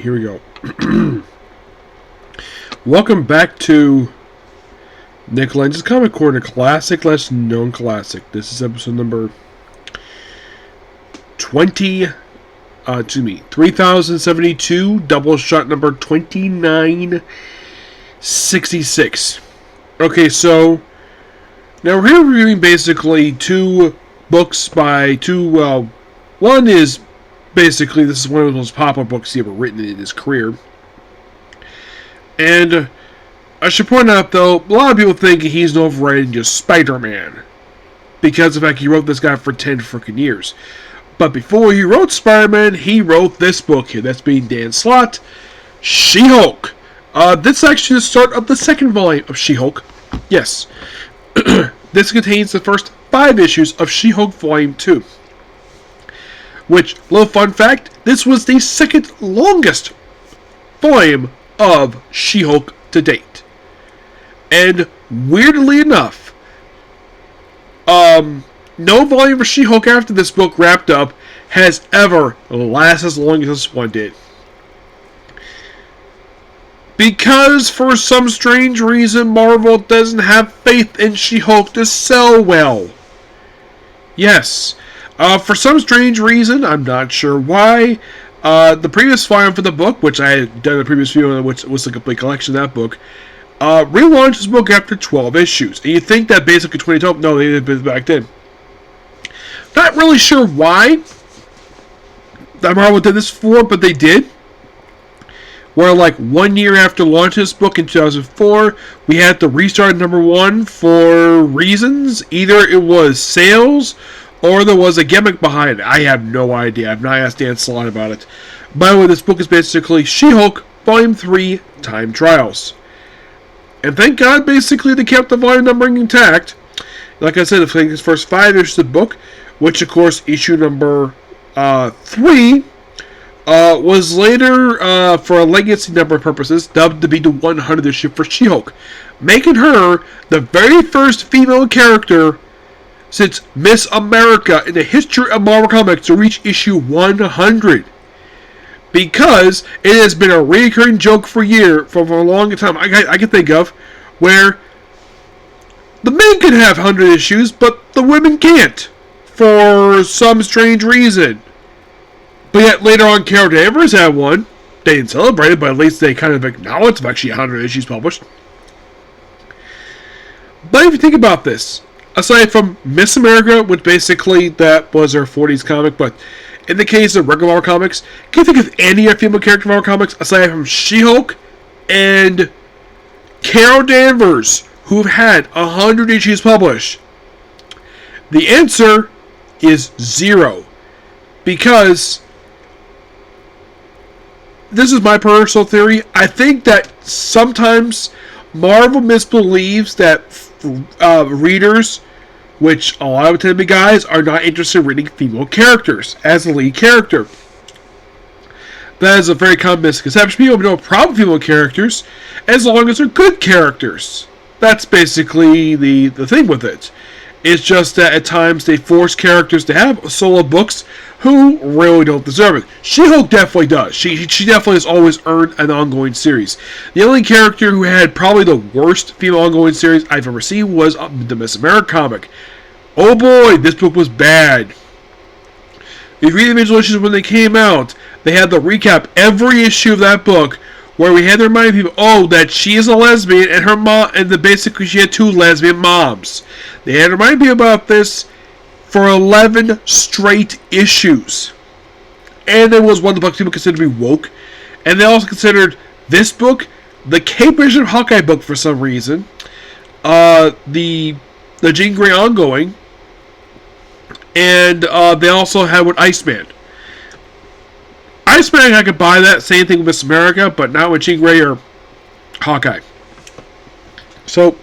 here we go. Welcome back to Nick Lenz's Comic Corner, classic, less known classic. This is episode number 3072, Doubleshot number 2966. Okay, so now we're here reviewing basically two books by one is basically, this is one of the most popular books he ever written in his career. And I should point out, though, a lot of people think he's known for writing just Spider-Man, because of the fact he wrote this guy for 10 freaking years. But before he wrote Spider-Man, he wrote this book here. That's being Dan Slott, She-Hulk. This is actually the start of the second volume of She-Hulk. Yes. This contains the first 5 issues of She-Hulk Volume 2. Which, little fun fact, this was the second longest volume of She-Hulk to date. And weirdly enough, no volume of She-Hulk after this book wrapped up has ever lasted as long as this one did. Because for some strange reason, Marvel doesn't have faith in She-Hulk to sell well. Yes. For some strange reason, I'm not sure why, the previous volume for the book, which I had done a previous video, which was a complete collection of that book, relaunched this book after 12 issues. And you think that basically 2012, no, they did it back then. Not really sure why that Marvel did this for, but they did. Where, like, 1 year after launching this book in 2004, we had to restart number 1 for reasons. Either it was sales, or there was a gimmick behind it. I have no idea. I've not asked Dan Slott about it. By the way, this book is basically She-Hulk Volume 3, Time Trials. And thank God, basically, they kept the volume numbering intact. Like I said, the first 5 issues of the book, which, of course, issue number 3, was later, for a legacy number purposes, dubbed to be the 100th issue for She-Hulk, making her the very first female character since Miss America in the history of Marvel Comics to reach issue 100. Because it has been a recurring joke for a long time I can think of, where the men can have 100 issues, but the women can't, for some strange reason. But yet later on, Carol Danvers had one. They didn't celebrate it, but at least they kind of acknowledged it's actually 100 issues published. But if you think about this, aside from Miss America, which basically that was her 40s comic, but in the case of regular Marvel Comics, can you think of any other female character in Marvel Comics aside from She-Hulk and Carol Danvers who've had 100 issues published? The answer is 0. Because this is my personal theory. I think that sometimes Marvel misbelieves that readers, which a lot of tend to be guys, are not interested in reading female characters as the lead character. That is a very common misconception. People have no problem with female characters as long as they're good characters. That's basically the thing with it. It's just that at times they force characters to have solo books who really don't deserve it. She-Hulk definitely does. She definitely has always earned an ongoing series. The only character who had probably the worst female ongoing series I've ever seen was the Miss America comic. Oh boy, this book was bad. If you read the individual issues when they came out, they had to recap every issue of that book, where we had to remind people, that she is a lesbian, and her mom, and basically she had 2 lesbian moms. They had to remind people about this for 11 straight issues. And it was one of the books people considered to be woke. And they also considered this book the Cape Mission Hawkeye book for some reason. The Jean Grey ongoing. And they also had with Iceman. Iceman, I could buy that. Same thing with Miss America, but not with Jean Grey or Hawkeye. So,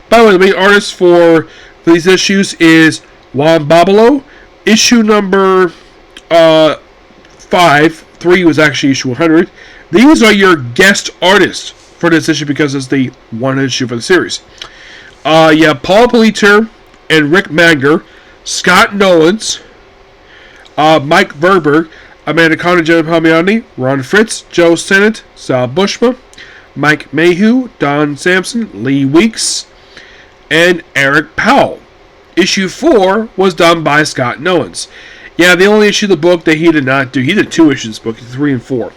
by the way, the main artist for these issues is Juan Babalo. Issue number 5. 3 was actually issue 100. These are your guest artists for this issue because it's the one issue for the series. You have Paul Politer and Rick Magner, Scott Nolans, Mike Verberg, Amanda Conner, Jenna Palmiotti, Ron Fritz, Joe Sennett, Sal Bushma, Mike Mayhew, Don Sampson, Lee Weeks, and Eric Powell. Issue 4 was done by Scott Nowens. Yeah, the only issue of the book that he did not do, he did 2 issues of the book, 3 and 4.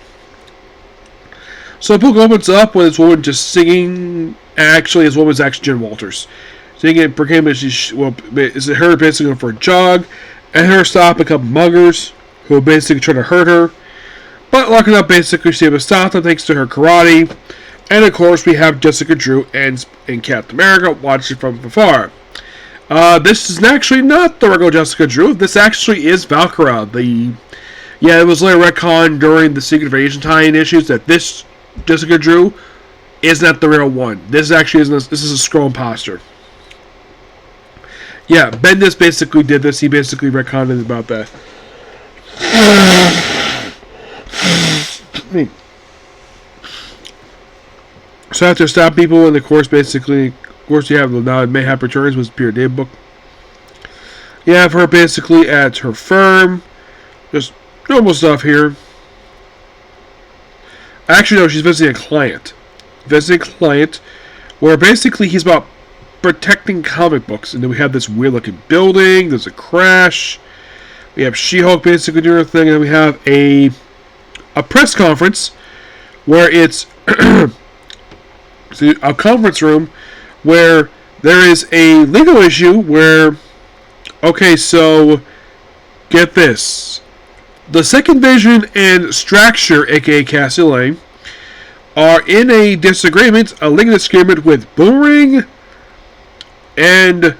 So the book opens up with this woman just singing. Actually, this woman's actually Jen Walters. Singing it for him, is her basically going for a jog, and her stop a couple muggers who basically try to hurt her. But lucky enough, basically, she was stopped thanks to her karate. And of course, we have Jessica Drew and Captain America watching from afar. This is actually not the regular Jessica Drew. This actually is Valkyra. It was later retconned during the Secret Invasion tie-in issues that this Jessica Drew is not the real one. This actually isn't. This is a Skrull imposter. Yeah, Bendis basically did this. He basically retconned about that. So after stop people, and of course, you have the now Mayhap Returns was Peter Dave book. You have her basically at her firm, just normal stuff here. Actually, no, she's visiting a client. Where basically he's about protecting comic books, and then we have this weird looking building. There's a crash. We have She-Hulk basically doing her thing, and then we have a press conference where it's a conference room where there is a legal issue where, okay, so get this. The Second Vision and Straxure, aka Cassie Lane, are in a legal disagreement with Boomerang and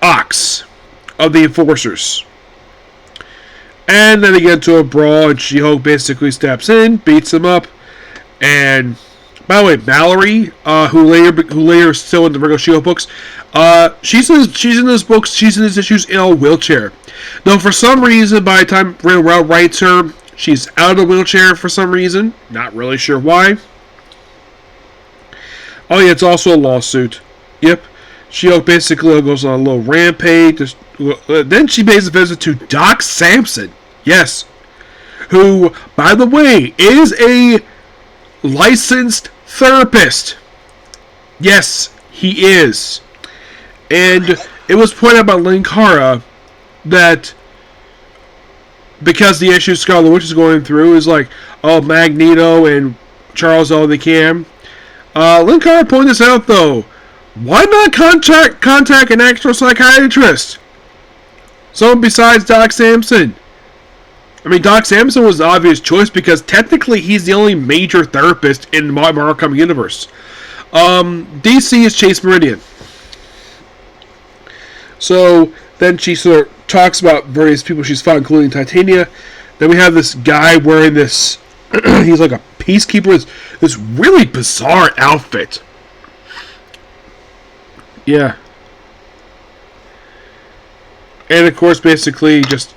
Ox of the Enforcers. And then they get into a brawl, and She-Hulk basically steps in, beats him up, and by the way, Mallory, who later is still in the regular She-Hulk books, she's in those books, she's in these issues in a wheelchair. Though for some reason, by the time Randall writes her, she's out of the wheelchair for some reason. Not really sure why. Oh yeah, it's also a lawsuit. Yep. She-Hulk basically goes on a little rampage. Then she pays a visit to Doc Samson. Yes. Who, by the way, is a licensed therapist. Yes, he is. And it was pointed out by Linkara that because the issue Scarlet Witch is going through is like, oh, Magneto and Charles all they can. Linkara pointed this out though. Why not contact an actual psychiatrist? Someone besides Doc Samson. I mean, Doc Samson was the obvious choice because technically he's the only major therapist in the Marvel Comics universe. DC is Chase Meridian. So then she sort of talks about various people she's found, including Titania. Then we have this guy wearing this, he's like a peacekeeper, this really bizarre outfit. Yeah. And of course, basically just,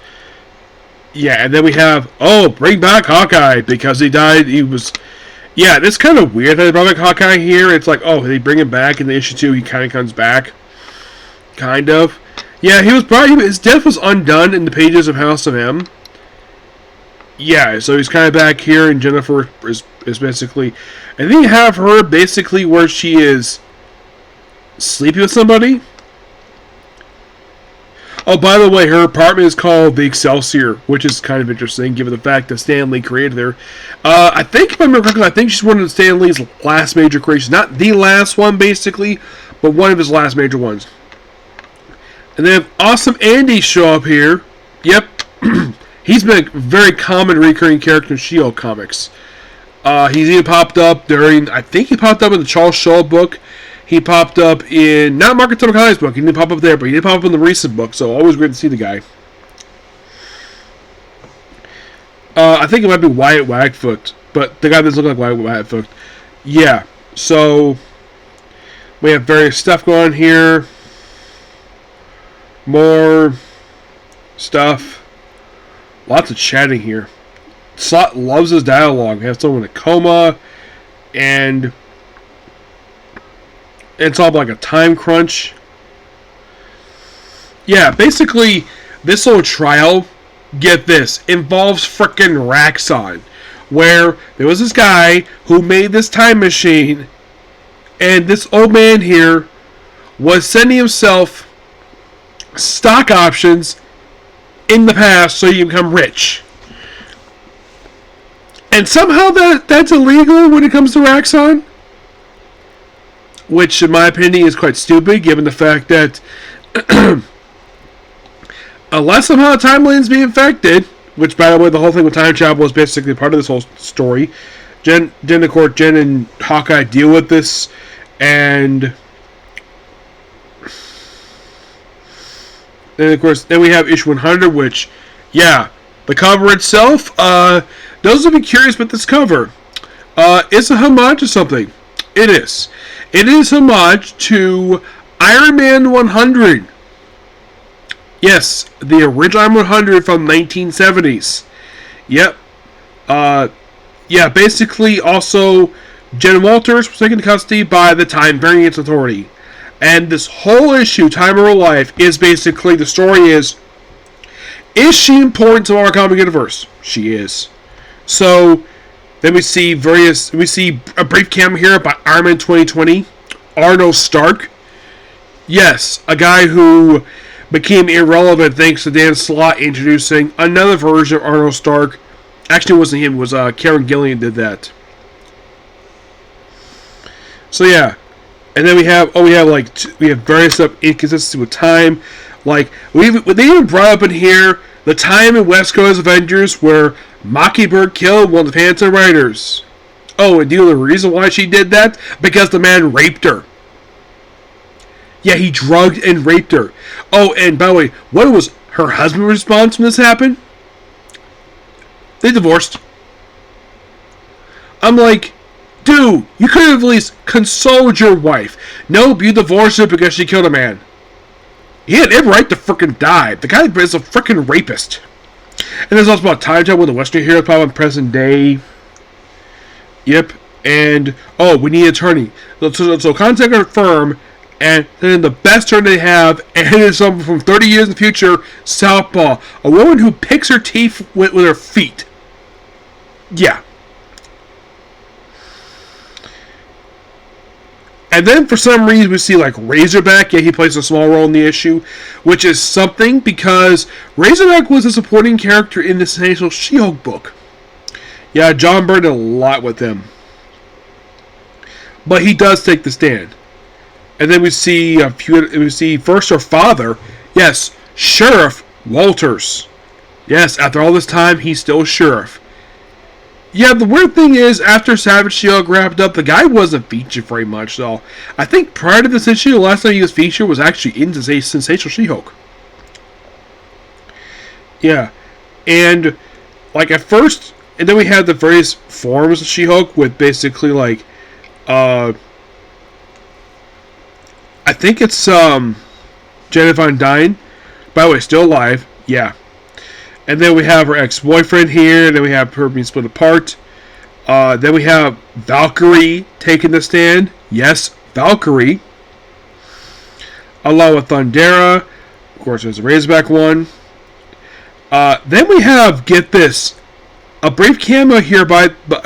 yeah, and then we have, oh, bring back Hawkeye, because he died, yeah, it's kind of weird that they brought back Hawkeye here. It's like, oh, they bring him back in the issue 2, he kind of comes back. Kind of. Yeah, his death was undone in the pages of House of M. Yeah, so he's kind of back here, and Jennifer is basically, and then you have her basically where she is sleeping with somebody. Oh, by the way, her apartment is called the Excelsior, which is kind of interesting, given the fact that Stan Lee created her. I think, if I remember correctly, I think she's one of Stan Lee's last major creations. Not the last one, basically, but one of his last major ones. And then Awesome Andy show up here. Yep. He's been a very common recurring character in She-Hulk comics. He's even popped up I think he popped up in the Charles Shaw book. He popped up in, not Mark Atomic High's book, he didn't pop up there, but he did pop up in the recent book, so always great to see the guy. I think it might be Wyatt Wagfoot, but the guy doesn't look like Wyatt Wagfoot. Yeah, so we have various stuff going on here. More stuff. Lots of chatting here. Slott loves his dialogue. We have someone in a coma, and it's all like a time crunch. Yeah, basically, this whole trial get this, involves frickin' Raxon, where there was this guy who made this time machine, and this old man here was sending himself stock options in the past so you can become rich. And somehow that's illegal when it comes to Raxon, which in my opinion is quite stupid given the fact that unless somehow the timeline's being infected, which by the way the whole thing with time travel is basically part of this whole story. Jen and Hawkeye deal with this, and then of course we have issue 100, which, yeah, the cover itself, those of you curious about this cover, it's a homage to something. It is. It is homage to Iron Man 100. Yes, the original Iron Man 100 from 1970s. Yep. Yeah, basically also Jen Walters was taken into custody by the Time Variance Authority. And this whole issue, Time of Her Life, is basically, the story is she important to our comic universe? She is. So, then we see a brief cameo here by Iron Man 2020, Arno Stark. Yes, a guy who became irrelevant thanks to Dan Slott introducing another version of Arno Stark. Actually, it wasn't him, it was Karen Gillian did that. So yeah, and then we have various stuff inconsistency with time. Like they even brought up in here the time in West Coast Avengers where Mockingbird killed one of the Phantom Riders. Oh, and do you know the reason why she did that? Because the man raped her. Yeah, he drugged and raped her. Oh, and by the way, what was her husband's response when this happened? They divorced. I'm like, dude, you could have at least consoled your wife. Nope, you divorced her because she killed a man. He had every right to frickin' die. The guy is a frickin' rapist. And there's also about time travel with the Western hero problem in present day. Yep. And, oh, we need an attorney. So contact our firm, and then the best attorney they have, and it is someone from 30 years in the future, Southpaw. A woman who picks her teeth with her feet. Yeah. And then for some reason we see like Razorback. Yeah, he plays a small role in the issue, which is something because Razorback was a supporting character in the Sensational She-Hulk book. Yeah, John Byrne did a lot with him. But he does take the stand. And then we see first her father. Yes, Sheriff Walters. Yes, after all this time, he's still sheriff. Yeah, the weird thing is, after Savage She-Hulk wrapped up, the guy wasn't featured very much, though. I think prior to this issue, the last time he was featured was actually in Sensational She-Hulk. Yeah. And, like, at first, and then we had the various forms of She-Hulk with basically, like, I think it's, Janet Van Dyne. By the way, still alive. Yeah. And then we have her ex-boyfriend here. And then we have her being split apart. Then we have Valkyrie taking the stand. Yes, Valkyrie. Along with Thundera. Of course, there's a Razorback one. Then we have, get this, a brief cameo here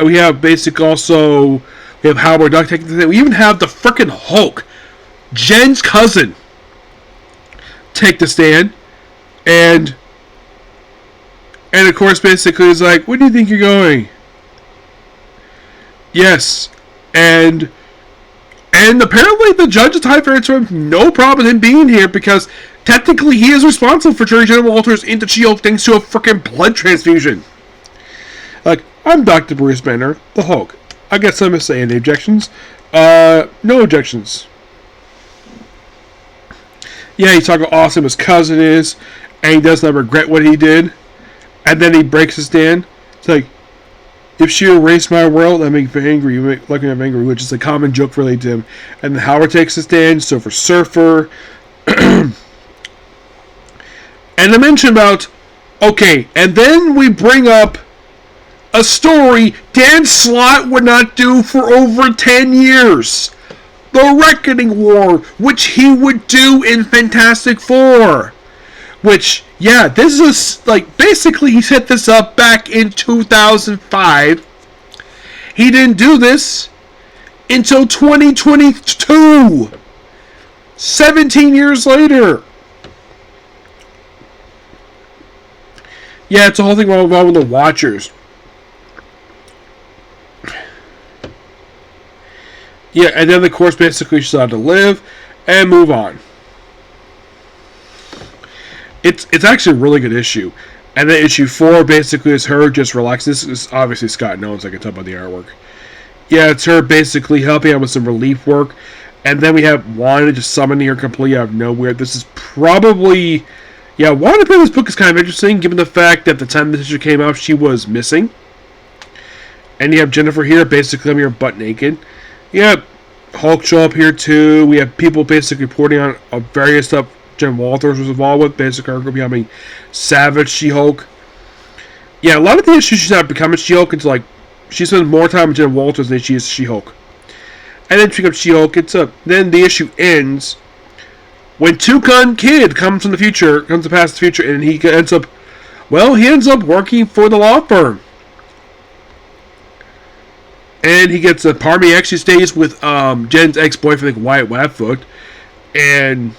we have basic also, we have Howard Duck taking the stand. We even have the frickin' Hulk, Jen's cousin, take the stand. And of course, basically, it's like, where do you think you're going? Yes. And apparently the judge of Time Variance had no problem with him being here because technically he is responsible for turning Jen Walters into She-Hulk thanks to a freaking blood transfusion. Like, I'm Dr. Bruce Banner, the Hulk. I got something to say. Any objections? No objections. Yeah, he's talking how awesome his cousin is, and he does not regret what he did. And then he breaks his stand. It's like, if she erased my world, that makes me angry. You make me angry, which is a common joke related to him. And then Howard takes his stand. So for Surfer. And I mentioned about, okay, and then we bring up a story Dan Slott would not do for over 10 years. The Reckoning War, which he would do in Fantastic Four. Which, Yeah, this is like basically he set this up back in 2005. He didn't do this until 2022. 17 years later. Yeah, it's a whole thing involving the Watchers. Yeah, and then of course basically she's allowed to live and move on. It's actually a really good issue. And then issue 4 basically is her just relaxing. This is obviously Scott Knowles, I can tell by the artwork. Yeah, it's her basically helping out with some relief work. And then we have Wanda just summoning her completely out of nowhere. This is probably... Yeah, Wanda in this book is kind of interesting, given the fact that the time this issue came out, she was missing. And you have Jennifer here, basically having her butt naked. Yeah, Hulk show up here too. We have people basically reporting on various stuff Jen Walters was involved with, basically becoming Savage She-Hulk. Yeah, a lot of the issues she's not becoming She-Hulk until like she spends more time with Jen Walters than she is She-Hulk. And then she becomes She-Hulk. Then the issue ends when Two-Gun Kid comes from the future, comes to pass the future, and he ends up working for the law firm. And he gets a part of me actually stays with Jen's ex-boyfriend, Wyatt Wapfoot, and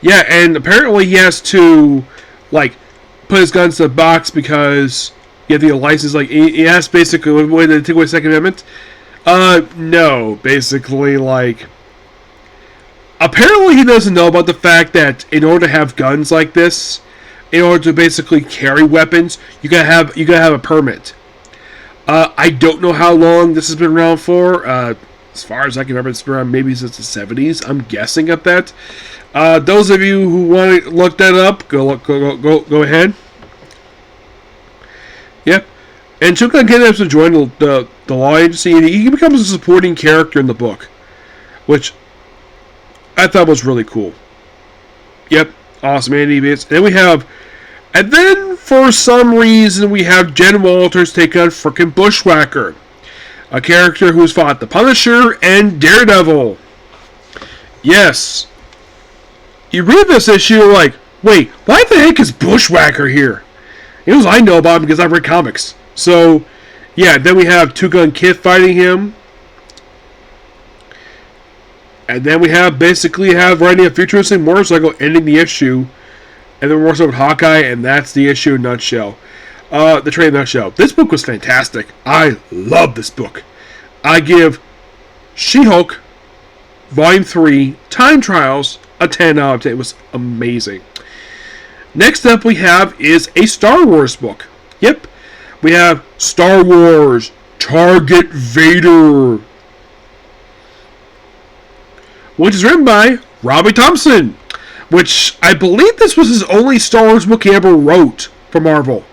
yeah, and apparently he has to like put his guns in the box because you have the license. Like he has basically way to take away Second Amendment. No, basically like apparently he doesn't know about the fact that in order to have guns like this, in order to basically carry weapons, you gotta have a permit. I don't know how long this has been around for. As far as I can remember, it's been around maybe since the 70s. I'm guessing at that. Those of you who want to look that up, go ahead. Yep. And Two-Gun Kid ends up joining the law agency, and he becomes a supporting character in the book, which I thought was really cool. Yep. Awesome, Andy Bates. And then, for some reason, we have Jen Walters take on frickin' Bushwhacker, a character who's fought the Punisher and Daredevil. Yes. You read this issue like, wait, why the heck is Bushwhacker here? It was I know about him because I read comics. So, yeah, then we have Two-Gun Kid fighting him. And then we have riding a futuristic motorcycle ending the issue. And then we're also with Hawkeye, and that's the issue in a nutshell. The trade in a nutshell. This book was fantastic. I love this book. I give She-Hulk, Volume 3, Time Trials, a 10 out of 10. It was amazing. Next up we have is a Star Wars book. Yep. We have Star Wars, Target Vader, which is written by Robbie Thompson, which I believe this was his only Star Wars book he ever wrote for Marvel.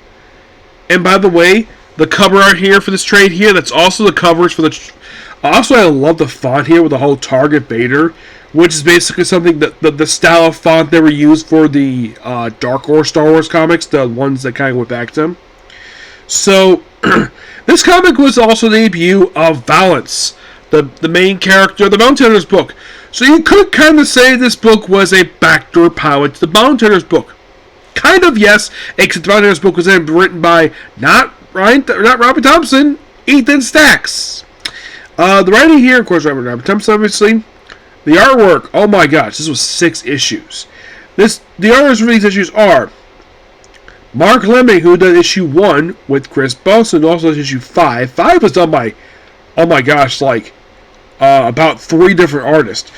And by the way, the cover art here for this trade here, that's also the covers for the... Also, I love the font here with the whole Target Vader, which is basically something that the style of font that were used for the Dark Horse Star Wars comics, the ones that kind of went back to them. So, this comic was also the debut of Valance, the main character of the Bounty Hunters book. So you could kind of say this book was a backdoor pilot to the Bounty Hunters book. Kind of, yes, except the Bounty Hunters book was then written by not Robbie Thompson, Ethan Stacks. The writing here, of course, Robbie Thompson, obviously. The artwork, oh my gosh, this was 6 issues. The artists for these issues are Mark Lemming, who did issue 1 with Chris Bolson, also does issue 5. 5 was done by, oh my gosh, like about 3 different artists.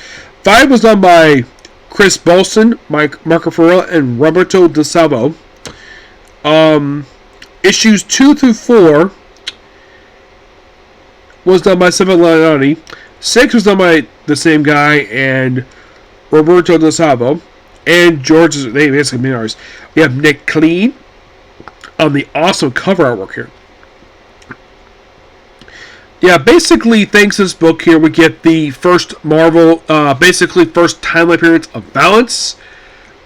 5 was done by Chris Bolson, Marco Ferrella, and Roberto De Salvo. Issues 2 through 4 was done by Stefano Leonetti. 6 was done by the same guy and Roberto De Salvo. And George, they basically mean ours. We have Nick Clean on the awesome cover artwork here. Yeah, basically, thanks to this book here, we get the first Marvel, first timeline appearance of Valance,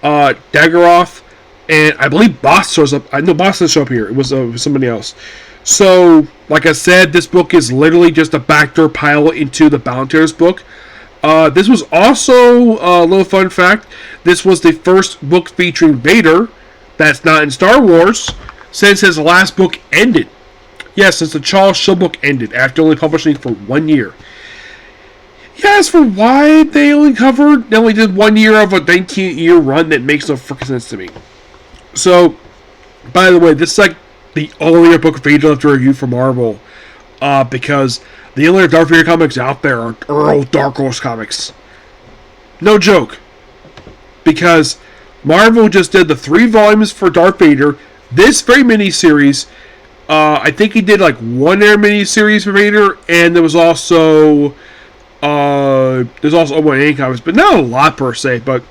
Daggeroth, and I believe Boss shows up. I know Boss doesn't show up here. It was somebody else. So, like I said, this book is literally just a backdoor pilot into the Bounty Hunters book. This was also a little fun fact. This was the first book featuring Vader, That's not in Star Wars, since his last book ended. Yes, since the Charles Show book ended after only publishing for 1 year. Yeah, as for why they only did 1 year of a 19-year run, that makes no freaking sense to me. So, by the way, this is like the only book Vader left to review for Marvel, because the only Darth Vader comics out there are Earl Dark Horse comics. No joke. Because Marvel just did the 3 volumes for Darth Vader, this very mini-series. I think he did like 1 air mini-series for Vader, and there was also there's also one A comics, but not a lot per se. But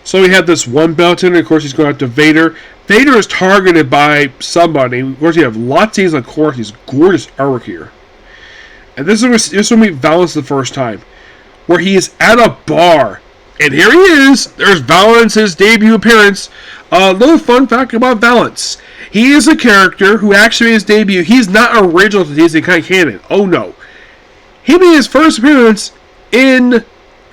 so we have this one bounty, and of course he's going out to Vader. Vader is targeted by somebody. Of course, you have lots of these, of course, these gorgeous artwork here. And this is when we meet Valance the first time, where he is at a bar. And here he is. There's Valance, his debut appearance. Little fun fact about Valance. He is a character who actually made his debut. He's not original to Disney canon. Oh no. He made his first appearance in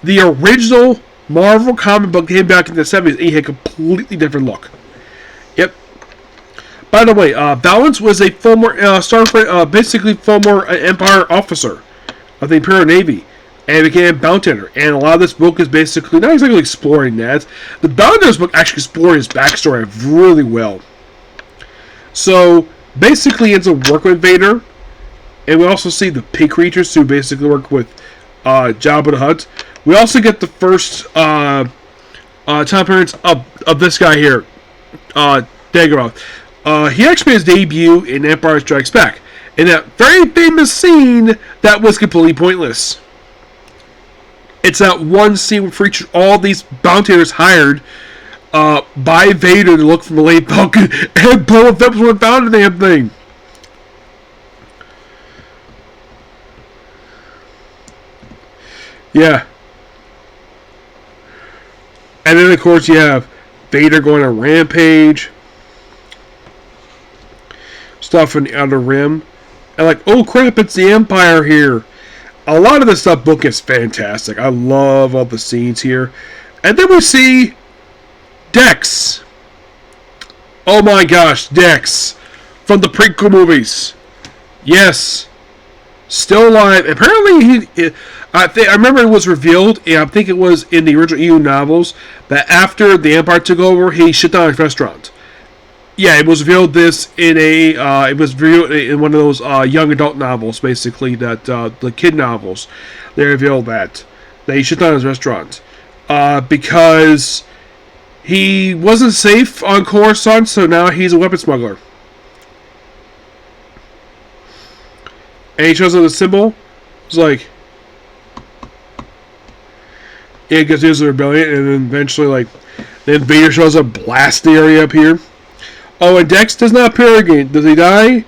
the original Marvel comic book that came back in the 70s. And he had a completely different look. Yep. By the way, Valance was a former basically former Empire officer of the Imperial Navy. And became a bounty hunter. And a lot of this book is basically not exactly exploring that. The bounty hunter's book actually explored his backstory really well. So basically, it's a work with Vader, and we also see the pig creatures who basically work with Jabba the Hutt. We also get the first time appearance of this guy here, Dagoth. He actually made his debut in Empire Strikes Back in that very famous scene that was completely pointless. It's that one scene which featured all these bounty hunters hired by Vader to look for the late Falcon, and Boba Fett was what found the damn thing. Yeah. And then, of course, you have Vader going on Rampage. Stuff in the Outer Rim. And like, oh crap, it's the Empire here. A lot of this book is fantastic. I love all the scenes here. And then we see Dex. Oh my gosh, Dex. From the prequel movies. Yes. Still alive. Apparently, I remember it was revealed, and I think it was in the original EU novels, that after the Empire took over, he shut down his restaurant. Yeah, it was revealed this in it was revealed in one of those young adult novels, basically, that the kid novels. They revealed that he shut down his restaurant because he wasn't safe on Coruscant, so now he's a weapon smuggler. And he shows up the symbol. It's like, yeah, because there's a rebellion, and then eventually, then Vader shows up, blast the area up here. Oh, and Dex does not appear again. Does he die?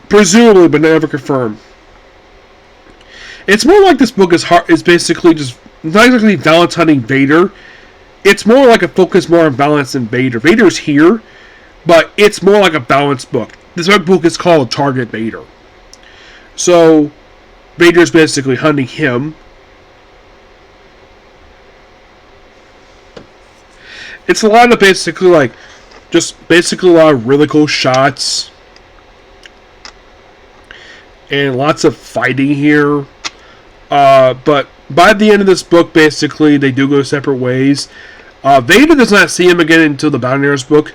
Presumably, but never confirmed. It's more like this book is basically just not exactly Valance hunting Vader. It's more like a focus more on Valance than Vader. Vader's here, but it's more like a balanced book. This book is called Target Vader. So, Vader's basically hunting him. It's a lot of basically a lot of really cool shots. And lots of fighting here. But by the end of this book, basically, they do go separate ways. Vader does not see him again until the Bounty Hunters book.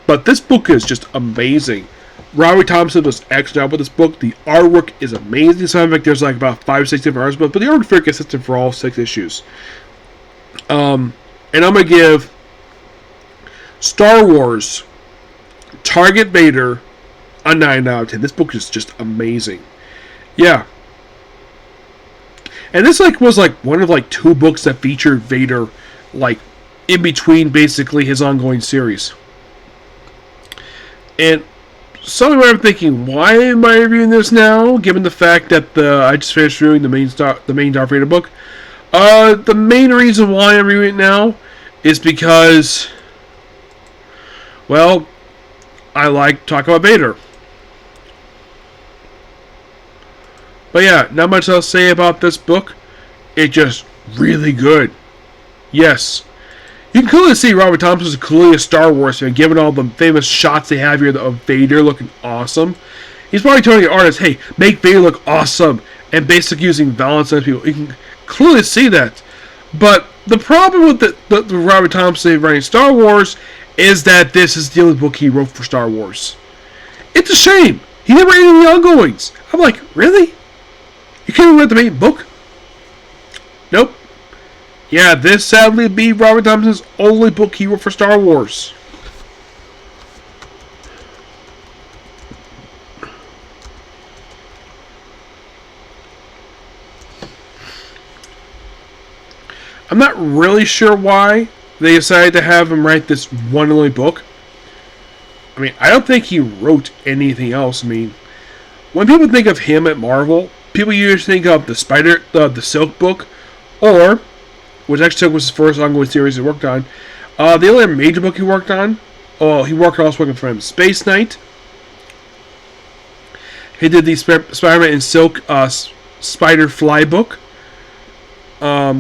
But this book is just amazing. Robbie Thompson does an excellent job with this book. The artwork is amazing. So in fact, there's about 5 or 6 different artists, but the artwork is very consistent for all 6 issues. And I'm going to give Star Wars Target Vader a 9 out of 10. This book is just amazing. Yeah. And this was one of 2 books that featured Vader in between basically his ongoing series. And something where I'm thinking, why am I reviewing this now? Given the fact that I just finished reviewing the main Darth Vader book. The main reason why I'm reviewing it now is because, well, I like talking about Vader. But yeah, not much else to say about this book. It's just really good. Yes. You can clearly see Robert Thompson is clearly a Star Wars fan, given all the famous shots they have here of Vader looking awesome. He's probably telling the artist, hey, make Vader look awesome, and basically using violence on people. You can clearly see that. But the problem with the Robert Thompson writing Star Wars is that this is the only book he wrote for Star Wars. It's a shame. He never wrote any ongoings. I'm like, really? You can't even read the main book? Nope. Yeah, this sadly be Robert Thompson's only book he wrote for Star Wars. I'm not really sure why they decided to have him write this one only book. I mean, I don't think he wrote anything else. I mean, when people think of him at Marvel, people usually think of the Silk book, or, which actually was his first ongoing series he worked on. The only major book he worked on, he also working for him, Space Knight. He did the Spider-Man and Silk Spider Fly book,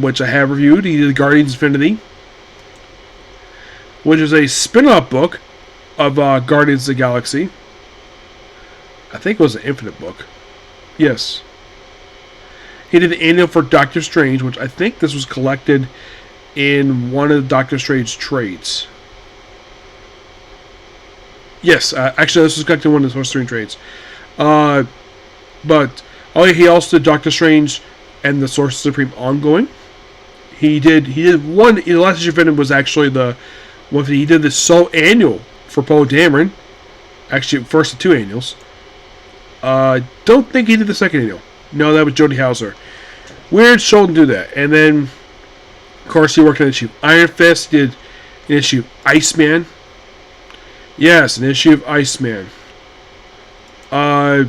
which I have reviewed. He did Guardians Infinity, which is a spin-off book of Guardians of the Galaxy. I think it was an Infinite book. Yes. He did the annual for Doctor Strange, which I think this was collected in one of the Doctor Strange trades. Yes, actually this was collected in one of the Doctor Strange trades. He also did Doctor Strange and the Sorcerer Supreme ongoing. He did one. The last issue of Venom was actually the one he did the sole annual for Poe Dameron. Actually, first of two annuals. Don't think he did the second annual. No, that was Jody Hauser. Weird show to do that. And then, of course, he worked on an issue of Iron Fist. Did an issue of Iceman. Yes, an issue of Iceman. I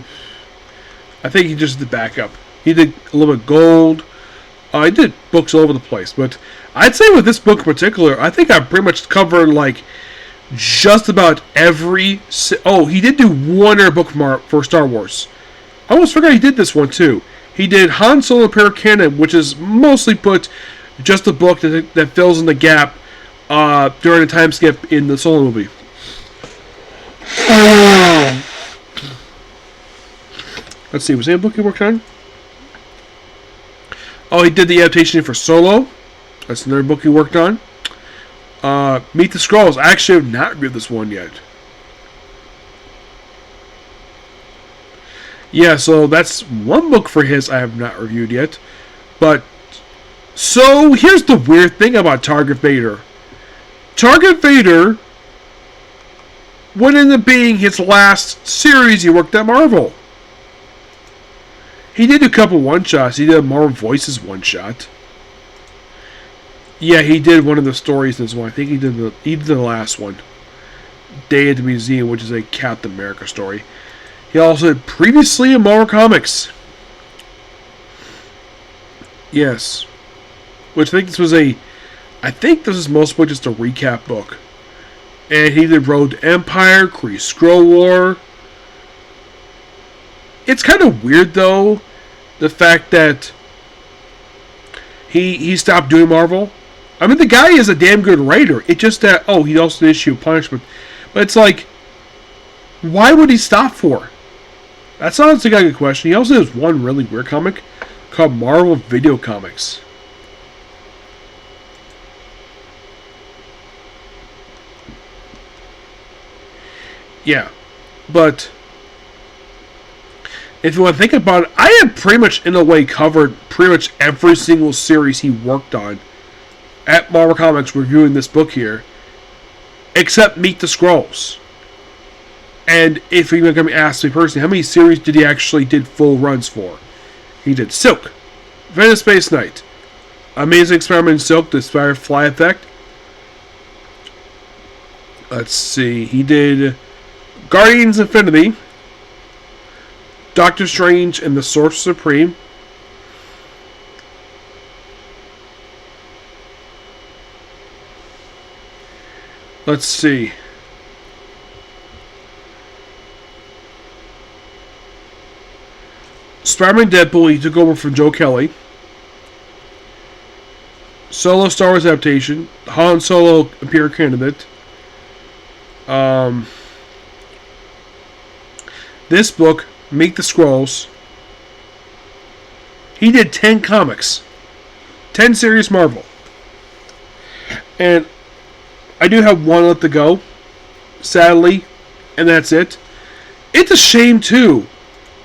think he just did backup. He did a little bit of Gold. He did books all over the place. But I'd say with this book in particular, I think I pretty much covered like just about every... he did do one other book for Star Wars. I almost forgot he did this one too. He did Han Solo Imperial Canon, which is mostly put just a book that fills in the gap during the time skip in the Solo movie. Let's see, was there a book he worked on? Oh, he did the adaptation for Solo. That's another book he worked on. Meet the Skrulls. I actually have not read this one yet. Yeah, so that's one book for his I have not reviewed yet. But, so here's the weird thing about Target Vader. Target Vader would end up being his last series he worked at Marvel. He did a couple one-shots. He did a Marvel Voices one-shot. Yeah, he did one of the stories in this one. I think he did the last one. Day at the Museum, which is a Captain America story. He also did previously in Marvel Comics. Yes. Which I think this is mostly just a recap book. And he did Road to Empire, Kree Skrull War. It's kind of weird though, the fact that he stopped doing Marvel. I mean, the guy is a damn good writer. It's just that, he also did issue Punishment. But it's like, why would he stop for? That's honestly a good question. He also has one really weird comic called Marvel Video Comics. Yeah, but if you want to think about it, I had pretty much, in a way, covered pretty much every single series he worked on at Marvel Comics reviewing this book here, except Meet the Skrulls. And if you're going to ask me personally, how many series did he actually did full runs for? He did Silk, Venom Space Knight, Amazing Experiment in Silk, the Firefly Effect. Let's see, he did Guardians Infinity, Doctor Strange and the Sorcerer Supreme. Let's see. Spider-Man Deadpool, he took over from Joe Kelly. Solo Star Wars adaptation. Han Solo appear candidate. This book, Make the Scrolls. He did 10 comics. 10 series Marvel. And I do have one left to go, sadly, and that's it. It's a shame, too,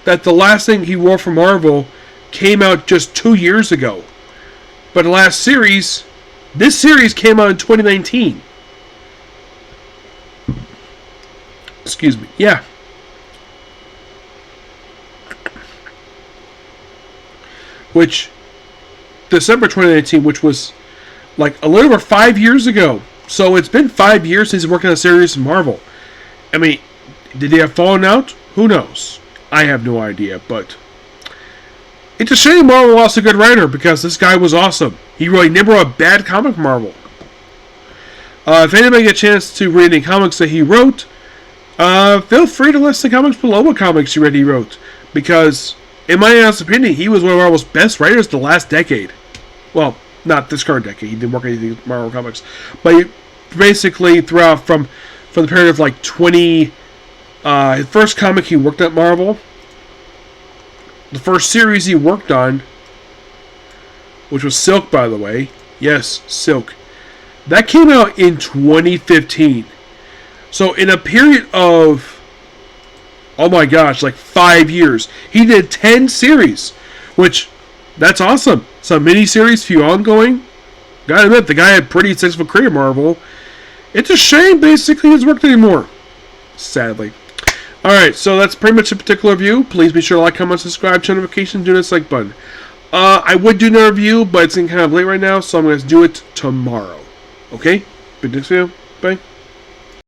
that the last thing he wrote for Marvel came out just 2 years ago. But the last series, this series came out in 2019. Excuse me. Yeah. Which, December 2019, which was like a little over 5 years ago. So it's been 5 years since he's working on a series in Marvel. I mean, did they have fallen out? Who knows? I have no idea, but it's a shame Marvel lost a good writer because this guy was awesome. He really never wrote a bad comic for Marvel. If anybody gets a chance to read any comics that he wrote, feel free to list the comments below what comics he wrote. Because, in my honest opinion, he was one of Marvel's best writers the last decade. Well, not this current decade. He didn't work on anything with Marvel Comics. But basically, throughout from the period of like 20... his first comic he worked at Marvel. The first series he worked on, which was Silk, by the way. Yes, Silk. That came out in 2015. So in a period of, oh my gosh, like 5 years, he did 10 series, which, that's awesome. Some mini-series, few ongoing. Gotta admit, the guy had pretty successful career at Marvel. It's a shame, basically, he doesn't work anymore. Sadly. Alright, so that's pretty much a particular review. Please be sure to like, comment, subscribe, turn notifications, do this like button. I would do another review, but it's getting kind of late right now, so I'm going to do it tomorrow. Okay? Good next video. Bye.